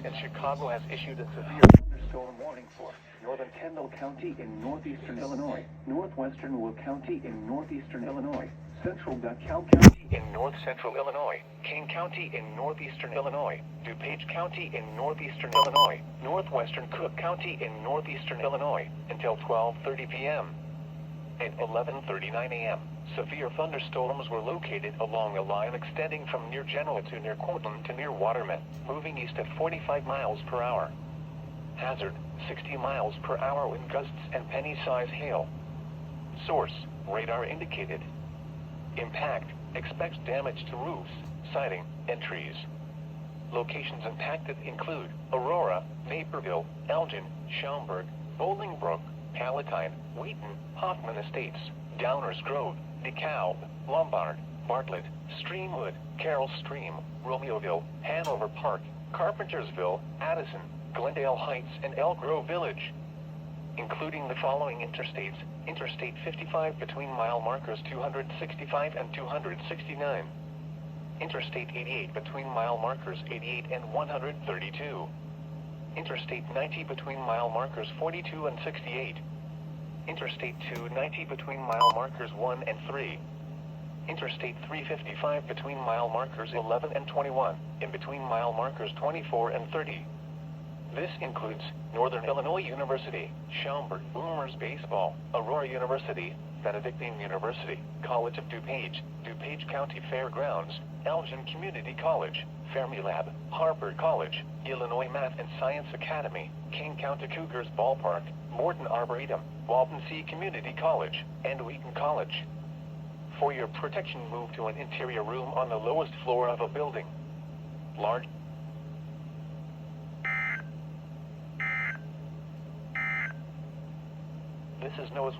in Chicago has issued a severe thunderstorm warning for northern Kendall County in northeastern Illinois, northwestern Will County in northeastern Illinois, central DeKalb County in north central Illinois, Kane County in northeastern Illinois, DuPage County in northeastern Illinois, northwestern Cook County in northeastern Illinois, until 12:30 p.m. At 11:39 a.m., severe thunderstorms were located along a line extending from near Genoa to near Cortland to near Waterman, moving east at 45 miles per hour. Hazard, 60 miles per hour wind gusts and penny-size hail. Source, radar indicated. Impact, expects damage to roofs, siding, and trees. Locations impacted include Aurora, Naperville, Elgin, Schaumburg, Bolingbrook, Palatine, Wheaton, Hoffman Estates, Downers Grove, DeKalb, Lombard, Bartlett, Streamwood, Carroll Stream, Romeoville, Hanover Park, Carpentersville, Addison, Glendale Heights, and Elk Grove Village. Including the following interstates: Interstate 55 between mile markers 265 and 269. Interstate 88 between mile markers 88 and 132. Interstate 90 between mile markers 42 and 68. Interstate 290 between mile markers 1 and 3. Interstate 355 between mile markers 11 and 21, in between mile markers 24 and 30. This includes Northern Illinois University, Schaumburg Boomers Baseball, Aurora University, Benedictine University, College of DuPage, DuPage County Fairgrounds, Elgin Community College, Fermilab, Harper College, Illinois Math and Science Academy, Kane County Cougars Ballpark, Morton Arboretum, Walton C Community College, and Wheaton College. For your protection, move to an interior room on the lowest floor of a building. Large This is Noah's